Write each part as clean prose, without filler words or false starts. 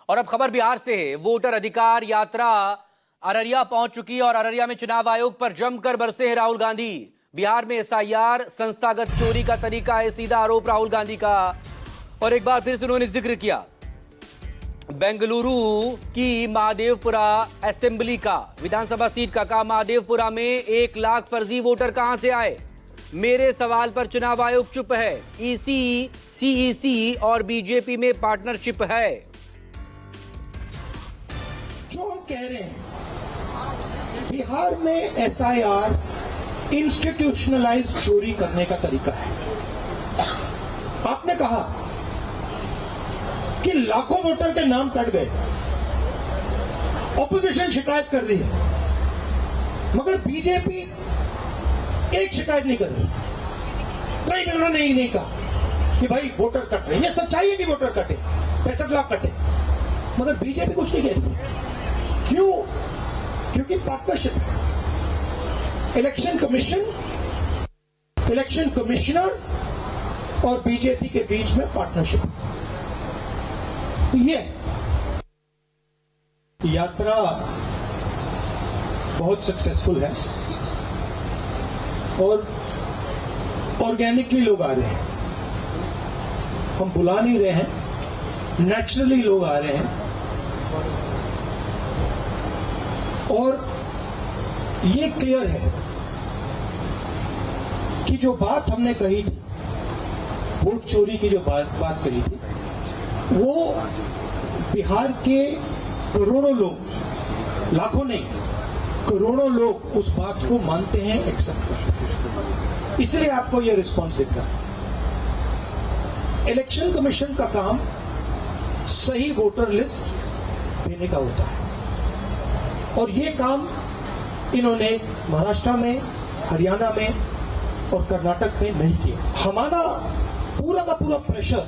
और अब खबर बिहार से है। वोटर अधिकार यात्रा अररिया पहुंच चुकी है और अररिया में चुनाव आयोग पर जमकर बरसे हैं राहुल गांधी। बिहार में एसआईआर संस्थागत चोरी का तरीका है सीधा आरोप राहुल गांधी का। और एक बार फिर से उन्होंने जिक्र किया बेंगलुरु की महादेवपुरा असेंबली का, विधानसभा सीट का। कहा महादेवपुरा में 1 लाख फर्जी वोटर कहां से आए। मेरे सवाल पर चुनाव आयोग चुप है। ईसी, सीईसी और बीजेपी में पार्टनरशिप है। जो हम कह रहे हैं बिहार में एसआईआर इंस्टीट्यूशनलाइज चोरी करने का तरीका है। आपने कहा कि लाखों वोटर के नाम कट गए, ऑपोजिशन शिकायत कर रही है, मगर बीजेपी एक शिकायत नहीं कर रही। कई में उन्होंने ही नहीं कहा कि भाई वोटर कट रहे। ये सच्चाई है कि वोटर कटे, 65 लाख कटे, मगर बीजेपी कुछ नहीं कह रही। क्यों? क्योंकि पार्टनरशिप है। इलेक्शन कमीशन, इलेक्शन कमिश्नर और बीजेपी के बीच में पार्टनरशिप है। तो ये यात्रा बहुत सक्सेसफुल है और ऑर्गेनिकली लोग आ रहे हैं। हम बुला नहीं रहे हैं, नेचुरली लोग आ रहे हैं। और ये क्लियर है कि जो बात हमने कही थी, वोट चोरी की जो बात कही थी, वो बिहार के करोड़ों लोग, लाखों नहीं, करोड़ों लोग उस बात को मानते हैं, एक्सेप्ट करते हैं। इसलिए आपको यह रिस्पॉन्स दिख रहा है। इलेक्शन कमीशन का काम सही वोटर लिस्ट देने का होता है और ये काम इन्होंने महाराष्ट्र में, हरियाणा में और कर्नाटक में नहीं किया। हमारा पूरा का पूरा प्रेशर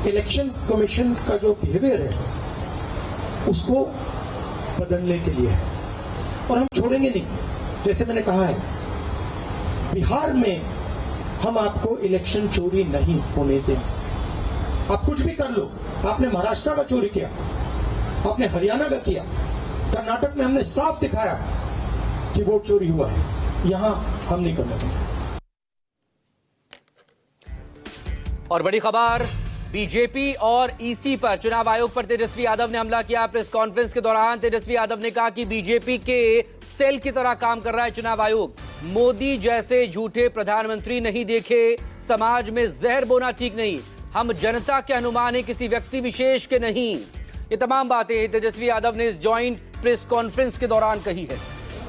इलेक्शन कमीशन का जो बिहेवियर है उसको बदलने के लिए है और हम छोड़ेंगे नहीं। जैसे मैंने कहा है, बिहार में हम आपको इलेक्शन चोरी नहीं होने देंगे। आप कुछ भी कर लो। आपने महाराष्ट्र का चोरी किया, आपने हरियाणा का किया, कर्नाटक में हमने साफ दिखाया कि वोट चोरी हुआ है। यहां हम नहीं करने देंगे। और बड़ी खबर, बीजेपी और ईसी पर चुनाव आयोग पर तेजस्वी यादव ने हमला किया। प्रेस कॉन्फ्रेंस के दौरान तेजस्वी यादव ने कहा कि बीजेपी के सेल की तरह काम कर रहा है चुनाव आयोग। मोदी जैसे झूठे प्रधानमंत्री नहीं देखे। समाज में जहर बोना ठीक नहीं। हम जनता के अनुमान है, किसी व्यक्ति विशेष के नहीं। ये तमाम बातें तेजस्वी यादव ने इस ज्वाइंट प्रेस कॉन्फ्रेंस के दौरान कही है।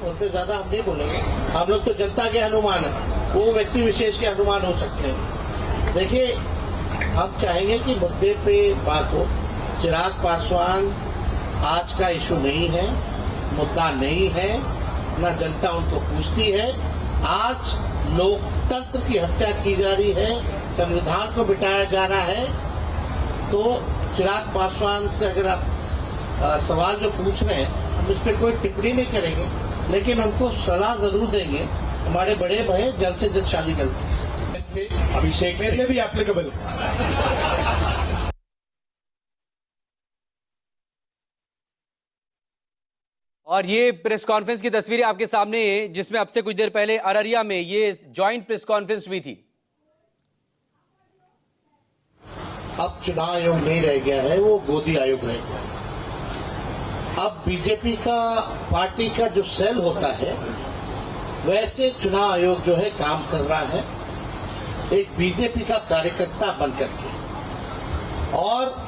उनसे ज्यादा हम नहीं बोलेंगे। हम लोग तो जनता के अनुमान है, वो व्यक्ति विशेष के अनुमान हो सकते हैं। देखिए, हम चाहेंगे कि मुद्दे पे बात हो। चिराग पासवान आज का इशू नहीं है, मुद्दा नहीं है, न जनता उनको पूछती है। आज लोकतंत्र की हत्या की जा रही है, संविधान को मिटाया जा रहा है। तो चिराग पासवान से अगर आप सवाल जो पूछ रहे हैं, हम इस पर कोई टिप्पणी नहीं करेंगे, लेकिन उनको सलाह जरूर देंगे। हमारे बड़े भाई जल्द से जल्द शादी करें। अभिषेक मेरे लिए भी एप्लीकेबल। और ये प्रेस कॉन्फ्रेंस की तस्वीरें आपके सामने है, जिसमें अब से कुछ देर पहले अररिया में ये ज्वाइंट प्रेस कॉन्फ्रेंस हुई थी। अब चुनाव आयोग नहीं रह गया है, वो गोदी आयोग रह गया है। अब बीजेपी का पार्टी का जो सेल होता है, वैसे चुनाव आयोग जो है काम कर रहा है, एक बीजेपी का कार्यकर्ता बनकर के। और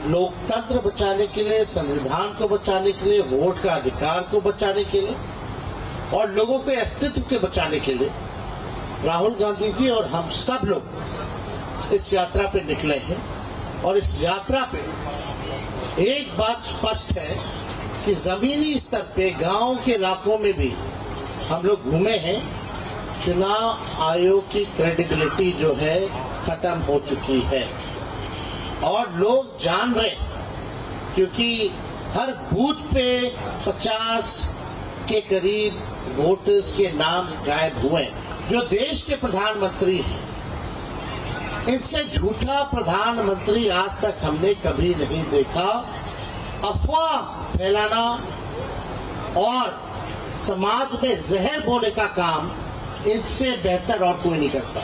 लोकतंत्र बचाने के लिए, संविधान को बचाने के लिए, वोट का अधिकार को बचाने के लिए और लोगों के अस्तित्व के बचाने के लिए राहुल गांधी जी और हम सब लोग इस यात्रा पे निकले हैं। और इस यात्रा पे एक बात स्पष्ट है कि जमीनी स्तर पे, गांव के इलाकों में भी हम लोग घूमे हैं। चुनाव आयोग की क्रेडिबिलिटी जो है खत्म हो चुकी है और लोग जान रहे हैं, क्योंकि हर बूथ पे 50 के करीब वोटर्स के नाम गायब हुए। जो देश के प्रधानमंत्री हैं, इनसे झूठा प्रधानमंत्री आज तक हमने कभी नहीं देखा। अफवाह फैलाना और समाज में जहर बोने का काम इनसे बेहतर और कोई नहीं करता।